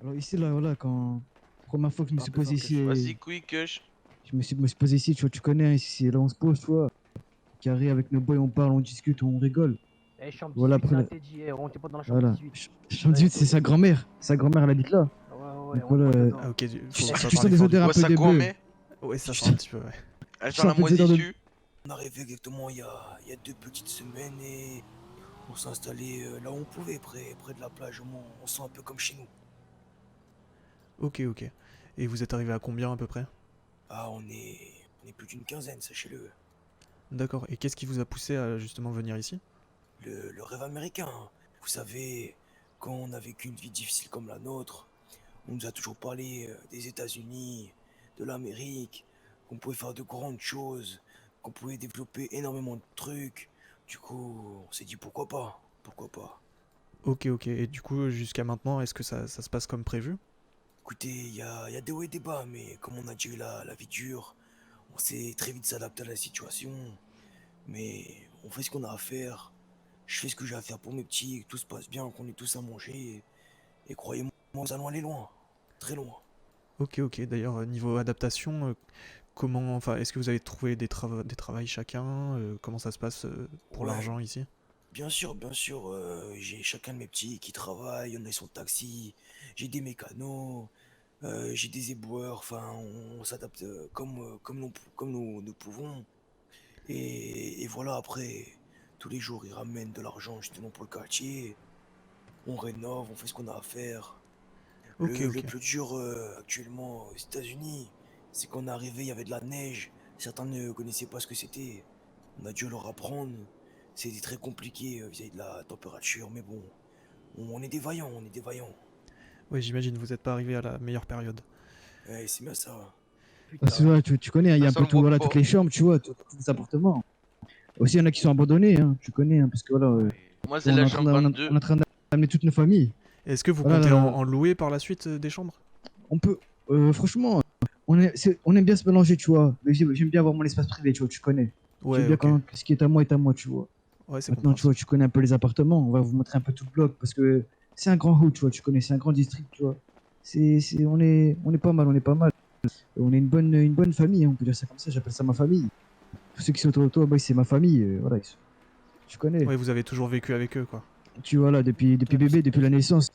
Alors ici, là, voilà, quand... Première fois que je me Pas suis besoin posé que ici, Vas-y, quick, Kush. me suis posé ici, tu vois, tu connais, hein, ici, c'est là où on se pose, tu vois. Carré avec nos boys, on parle, on discute, on rigole. Eh, chambre Voilà, 18 après, là, t'es dit, eh, on était pas dans la chambre voilà. 18. Chambre 18, c'est sa grand-mère. Sa grand-mère, elle habite là. Ouais, ouais, Donc on est voilà, pas dedans. Ah ok, tu, faut Eh, pas tu sens parler des fort du odeurs un coup. Ouais, peu ça de quoi, bœuf. mais Ouais, ça Tu, sent un petit peu, ouais. elle tu sent sens la un peu des odeurs de... moisissure. On est arrivé exactement il y a 2 petites semaines et on s'est installé là où on pouvait, près de la plage. On sent un peu comme chez nous. Ok, ok. Et vous êtes arrivé à combien à peu près? Ah, on est plus d'une quinzaine, sachez-le. D'accord. Et qu'est-ce qui vous a poussé à justement venir ici? Le rêve américain, hein. Vous savez, quand on a vécu une vie difficile comme la nôtre, on nous a toujours parlé des États-Unis, de l'Amérique, qu'on pouvait faire de grandes choses, qu'on pouvait développer énormément de trucs. Du coup, on s'est dit pourquoi pas, pourquoi pas. Ok, ok. Et du coup, jusqu'à maintenant, est-ce que ça se passe comme prévu? Écoutez, il y a des hauts et des bas, mais comme on a dit la vie dure, on s'est très vite s'adapter à la situation. Mais on fait ce qu'on a à faire. Je fais ce que j'ai à faire pour mes petits, que tout se passe bien, qu'on ait tous à manger. Et croyez-moi, nous allons aller loin. Très loin. Ok, ok. D'ailleurs, niveau adaptation, comment, enfin, est-ce que vous avez trouvé des travails chacun? Comment ça se passe pour Ouais, l'argent ici? bien sûr, j'ai chacun de mes petits qui travaillent, il y en a ils sont taxi, j'ai des mécanos, j'ai des éboueurs, enfin on s'adapte comme nous pouvons. Et voilà, après, tous les jours, ils ramènent de l'argent justement pour le quartier. On rénove, on fait ce qu'on a à faire. Ok, Le ok. plus dur actuellement aux États-Unis, c'est qu'on est arrivé, il y avait de la neige. Certains ne connaissaient pas ce que c'était. On a dû leur apprendre. C'était très compliqué vis-à-vis de la température, mais bon, on est des vaillants, on est des vaillants. Ouais, j'imagine, vous êtes pas arrivé à la meilleure période. Ouais, c'est bien ça. Parce que, Putain. voilà, tu connais, hein, il y a Ça un sent peu le tout, voilà, toutes repos. les chambres, tu vois, tous les appartements. Aussi, il y en a qui sont abandonnés, hein, tu connais, hein, parce que voilà, Moi, c'est on est la en train chambre on 22. est en train d'amener toutes nos familles. Est-ce que vous Voilà, comptez en louer par la suite des chambres? on peut, franchement, on aime bien se mélanger, tu vois. Mais j'aime bien avoir mon espace privé, tu vois, tu connais. J'aime Ouais, bien ok. quand ce qui est à moi, tu vois. Ouais, c'est Maintenant, tu vois, compréhensible. tu connais un peu les appartements. On va vous montrer un peu tout le bloc parce que c'est un grand hood, tu vois. Tu connais, c'est un grand district, tu vois. On est pas mal, on est pas mal. On est une bonne famille, hein, on peut dire ça comme ça. J'appelle ça ma famille. Tous ceux qui sont autour de toi, bah, c'est ma famille. Voilà, tu connais. Ouais, vous avez toujours vécu avec eux, quoi. Tu vois, là, depuis Ouais, bébé, depuis la naissance.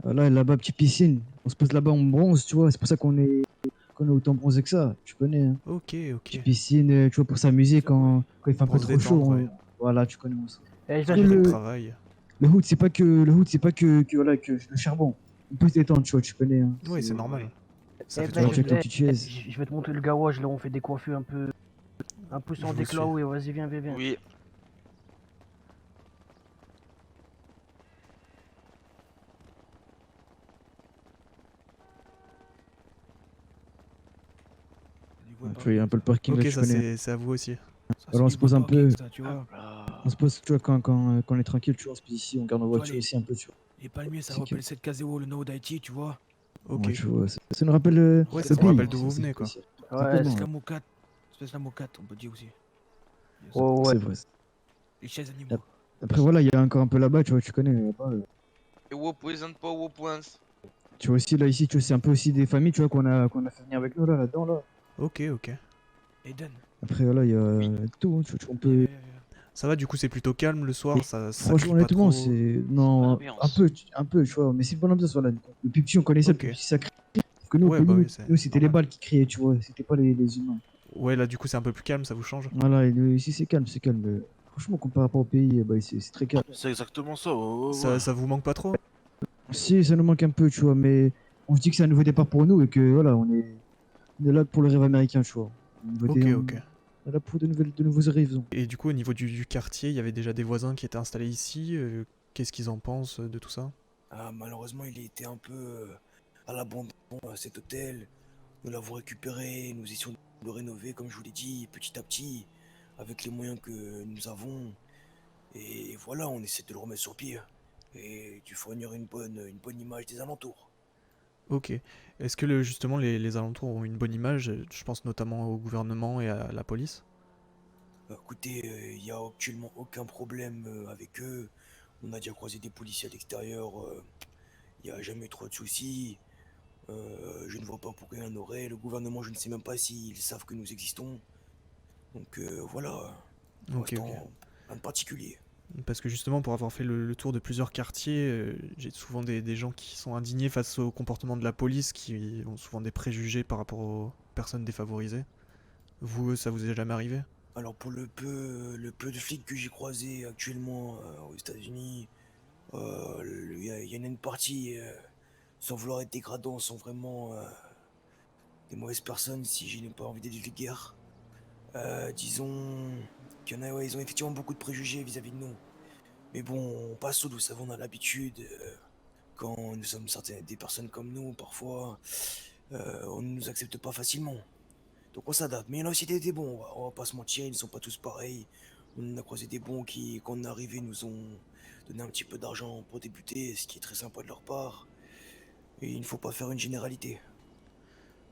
Voilà, là-bas, petite piscine. On se pose là-bas, on bronze, tu vois. C'est pour ça qu'on est autant bronzé que ça. Tu connais, hein. Ok, ok. Petite piscine, tu vois, pour s'amuser quand il fait un peu Pour se trop chaud. détendre, ouais. Voilà, tu connais. Eh, Parce là, que je Niveau vais. travail. le hood, c'est pas voilà, que le charbon. On peut se détendre, tu vois, tu connais, hein. Ouais, c'est normal. Ça Eh, fait mec, toujours Voilà, tu du avec ta bien. petite chaise. je vais te montrer le gawage là, on fait des coiffures un peu Je sans vous déclat. suis. Ouais, vas-y, viens, viens, viens. Oui. Niveau Tu vois, il y a un parking, peu le parking, là, Ok, tu ça connais. c'est à vous aussi. ça c'est Alors, on se niveau pose un parking, peu. ça, tu vois. On se pose, tu vois, quand on est tranquille, tu vois, on se pose ici, on garde nos Tu vois, voitures ici un peu, tu vois. les palmiers, ça C'est que, rappelle cette caseo, le nord d'Haïti, tu vois. Ok. ouais, tu vois, ça nous rappelle Ouais, C'est ça le vous rappelle pays. d'où vous venez, C'est quoi. plaisir. Ouais, Exactement, c'est ouais. la mocate. C'est la mocate, on peut dire aussi. Yes. ouais, ouais. C'est vrai. Les chaises animaux. Après, voilà, il y a encore un peu là-bas, tu vois, tu connais. Là-bas, Et vous présente pas vos points. tu vois aussi, là, ici, tu vois, c'est un peu aussi des familles, tu vois, qu'on a fait venir avec nous, là-dedans, là. Ok, ok. Eden. Après, voilà, il y Oui. a tout, hein, on Viens, peut. viens, viens. Ça va, du coup, c'est plutôt calme le soir, ça Franchement, crie pas honnêtement, trop. c'est. C'est bonne Non, ambiance. un peu, tu vois, mais c'est une bonne ambiance, voilà. Depuis petit, on connaissait, Ok. depuis petit, ça crie. Sauf Ouais, bah oui, c'est nous c'était les normal. balles qui criaient, tu vois, c'était pas les humains. Ouais, là, du coup, c'est un peu plus calme, ça vous change? Voilà, ici, c'est calme, c'est calme. Franchement, comparé par rapport au pays, bah, c'est très calme. C'est exactement ça, ouais, ouais, ouais. Ça vous manque pas trop? Si, ça nous manque un peu, tu vois, mais on se dit que c'est un nouveau départ pour nous et que, voilà, on est là pour le rêve américain, tu vois. Ok, ok. On est là pour de nouveaux horizons. Et du coup, au niveau du quartier, il y avait déjà des voisins qui étaient installés ici. Qu'est-ce qu'ils en pensent de tout ça? Ah, malheureusement, il a été un peu à l'abandon, cet hôtel. Nous l'avons récupéré, nous essayons de le rénover, comme je vous l'ai dit, petit à petit, avec les moyens que nous avons. Et voilà, on essaie de le remettre sur pied et de fournir une bonne image des alentours. Ok. Est-ce que justement les alentours ont une bonne image? Je pense notamment au gouvernement et à la police. Écoutez, il n'y a actuellement aucun problème avec eux. On a déjà croisé des policiers à l'extérieur. Il n'y a jamais eu trop de soucis. Je ne vois pas pourquoi il y en aurait. Le gouvernement, je ne sais même pas s'ils savent que nous existons. Donc voilà, pour Ok, ok. l'instant, rien de particulier. Parce que justement, pour avoir fait le tour de plusieurs quartiers, j'ai souvent des gens qui sont indignés face au comportement de la police, qui ont souvent des préjugés par rapport aux personnes défavorisées. Vous, ça vous est jamais arrivé? Alors pour le peu de flics que j'ai croisés actuellement aux États-Unis, il y en a une partie, sans vouloir être dégradant, sont vraiment des mauvaises personnes, si je n'ai pas envie d'être vulgaire. Disons qu'il y en a, ouais, ils ont effectivement beaucoup de préjugés vis-à-vis de nous. Mais bon, on passe au vous savez, on a l'habitude. Quand nous sommes des personnes comme nous, parfois, on ne nous accepte pas facilement. Donc on s'adapte. Mais il y en a aussi des bons, on va pas se mentir, ils ne sont pas tous pareils. On a croisé des bons qui, quand on est arrivé, nous ont donné un petit peu d'argent pour débuter, ce qui est très sympa de leur part. Et il ne faut pas faire une généralité.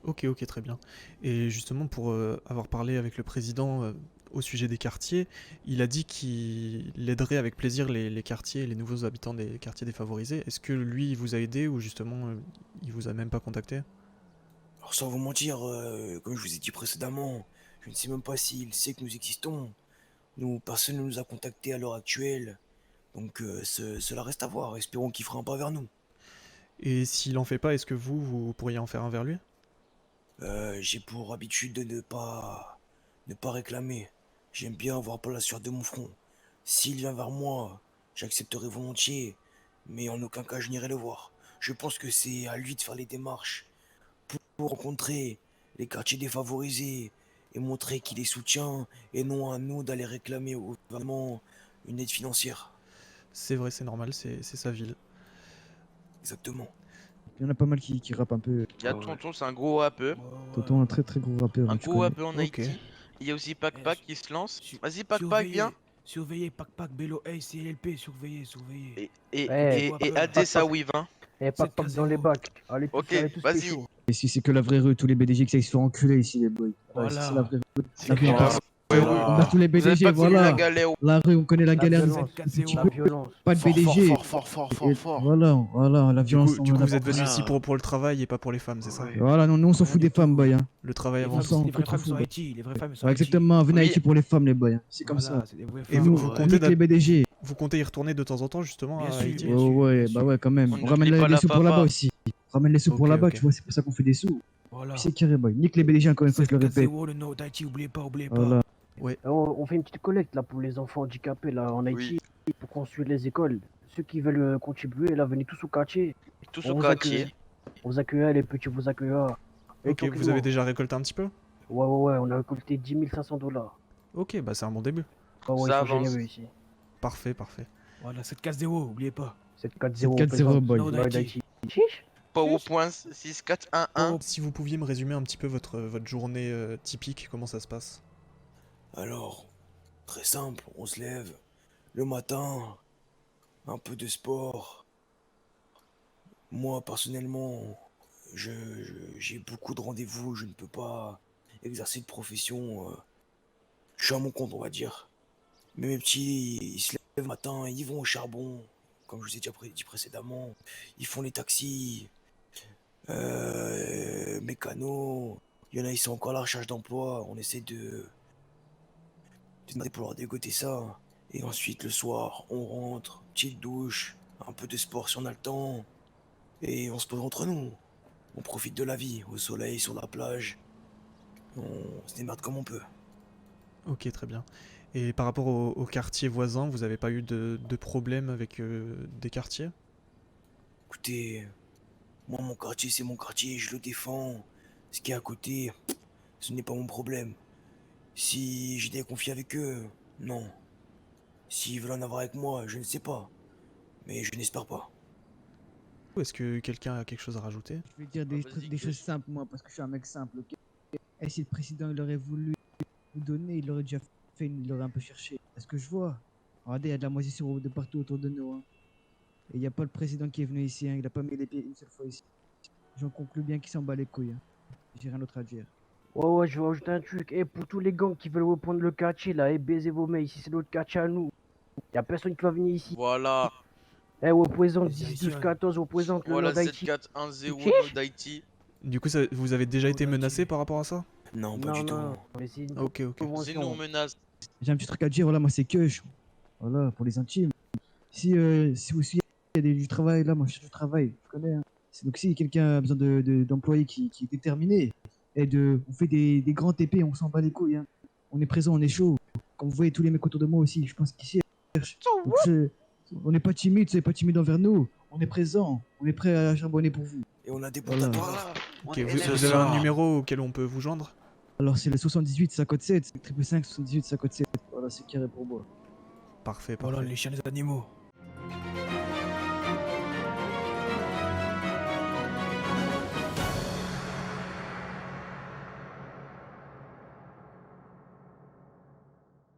Ok, ok, très bien. Et justement, pour avoir parlé avec le président au sujet des quartiers, il a dit qu'il aiderait avec plaisir les quartiers, les nouveaux habitants des quartiers défavorisés. Est-ce que lui, il vous a aidé ou justement, il vous a même pas contacté? Alors sans vous mentir, comme je vous ai dit précédemment, je ne sais même pas s'il sait que nous existons. Nous, personne ne nous a contactés à l'heure actuelle. Donc cela reste à voir. Espérons qu'il fera un pas vers nous. Et s'il en fait pas, est-ce que vous pourriez en faire un vers lui? J'ai pour habitude de ne pas réclamer. J'aime bien avoir Paul la sueur de mon front. S'il vient vers moi, j'accepterai volontiers, mais en aucun cas je n'irai le voir. Je pense que c'est à lui de faire les démarches pour rencontrer les quartiers défavorisés et montrer qu'il les soutient, et non à nous d'aller réclamer au gouvernement une aide financière. C'est vrai, c'est normal, c'est sa ville. Exactement. Il y en a pas mal qui rappent un peu. Il y a Ouais, ouais. Tonton, c'est un gros rappeur. Tonton, un très très gros rappeur, Un hein, tu gros connais. rappeur en Ok. Haïti. Il y a aussi Pac Pac qui se lance. Vas-y, Pac Pac, viens. Surveillez, surveillez, Pac Pac, Bello, hey, CLP, surveillez, surveillez. Et, Eh, et Pac Adé Pac, Sawiv, hein. Pac Cette Pac dans les casero. bacs. Ok, Allez tous vas-y. pécho. Et si c'est que la vraie rue, tous les BDG qui se sont enculés ici, les boys. Voilà, ici, c'est la Voilà. vraie rue. C'est La que rue, on la passe. vraie rue. On a tous les Vous avez BDG, pas connu la voilà. galère. La rue, on connaît la La galère. violence, Cette casero. la violence. Pas de Fort, BDG. fort. Et voilà, voilà, la violence. Du on coup, en a vous êtes pas. venu Voilà. ici pour le travail et pas pour les femmes, c'est ça? Ouais. Voilà, non, nous on s'en Rien fout du des femmes, tout. boy. Hein. Le travail Les, avant On femmes, tout. s'en les vraies femmes fout, sont boy. Haïti, les vraies femmes sont Ouais, Haïti. exactement, venez à Oui. Haïti pour les femmes, les boys. Hein. C'est comme Voilà, ça. c'est des vraies Et femmes. nous, vous on comptez nique les BDG. Vous comptez y retourner de temps en temps justement Bien à sûr, Haïti? bien Ouais, sûr, ouais, bien bah sûr. ouais, quand même. On On n'oublie ramène pas les la sous pour fafa. là-bas aussi. On ramène les sous pour Ok, là-bas, ok. tu vois, c'est pour ça qu'on fait des sous. Voilà. Puis c'est carré, boy. Nique les BDG encore une fois, je le répète. 7-4-0, le nord d'Haïti, oubliez pas, oubliez Voilà. pas. On fait une petite collecte là pour les enfants handicapés là en Haïti, pour construire les écoles. Ceux qui veulent contribuer, là, venez tous au quartier. Tous On au vous quartier. accueille. On vous accueille, les petits vous accueillent. Et Ok, vous avez déjà récolté un petit peu? Ouais, on a récolté 10 500 $. Ok, bah c'est un bon début. Ouais, ils Ça sont avance. généreux ici. Parfait, parfait. Voilà, 7-4-0, oubliez pas. 7-4-0, 7-4-0, boy. Nord d'Haïti. Chiche. PowerPoint 6411. Si vous pouviez me résumer un petit peu votre journée typique, comment ça se passe? Alors, très simple, on se lève le matin, un peu de sport. Moi, personnellement, j'ai beaucoup de rendez-vous, je ne peux pas exercer de profession. Je suis à mon compte, on va dire. Mais mes petits, ils se lèvent le matin, ils vont au charbon, comme je vous ai déjà dit précédemment. Ils font les taxis, mécanos. Il y en a, ils sont encore à la recherche d'emploi. On essaie de pouvoir dégoter ça. Et ensuite, le soir, on rentre, petite douche, un peu de sport si on a le temps. Et on se pose entre nous. On profite de la vie, au soleil, sur la plage. On se démerde comme on peut. Ok, très bien. Et par rapport au quartier voisin, vous avez pas eu de problème avec des quartiers? Écoutez, moi, mon quartier, c'est mon quartier, je le défends. Ce qui est à côté, ce n'est pas mon problème. Si j'ai des conflits avec eux, non. S'ils veulent en avoir avec moi, je ne sais pas. Mais je n'espère pas. Est-ce que quelqu'un a quelque chose à rajouter? Je vais dire Ah, vas-y, des que choses je- simples, moi, parce que je suis un mec simple, ok. Et si le président il aurait voulu vous donner, il aurait déjà fait, il aurait un peu cherché. Est-ce que je vois? Regardez, il y a de la moisissure de partout autour de nous. Hein. Et il n'y a pas le président qui est venu ici, hein. Il n'a pas mis les pieds une seule fois ici. J'en conclus bien qu'il s'en bat les couilles. Hein. J'ai rien d'autre à dire. Ouais, je vais ajouter un truc. Et pour tous les gangs qui veulent reprendre le quartier là, et baiser vos mains, ici c'est notre quartier à nous. Y a personne qui va venir ici. Voilà. Eh, représente Les 10, 12, Haïtiens. 14, représente le Voilà, nord d'Haïti. 7410 Ok. Nord d'Haïti. Du coup, vous avez déjà été menacé par rapport à ça? Non, pas Non, du tout. non, mais c'est une Ok, ok. C'est nous convention. menace. J'ai un petit truc à dire, voilà, moi c'est Kush. Voilà, pour les intimes. Si vous suivez du travail, là, moi je cherche du travail, je connais. Hein. Donc si quelqu'un a besoin d'employés qui est déterminé, on fait des grands TP, on s'en bat les couilles. Hein. On est présent, on est chaud. Comme vous voyez tous les mecs autour de moi aussi, je pense qu'ici, donc, on n'est pas timide, soyez pas timide envers nous. On est présent, on est prêt à charbonner pour vous. Et on a des Voilà. portateurs. Voilà. Ok, On vous, est vous avez un numéro auquel on peut vous joindre? Alors c'est le 78, ça code 7, 555 78, ça code 7. Voilà, c'est carré pour moi. Parfait, Voilà, parfait. les chiens, les animaux.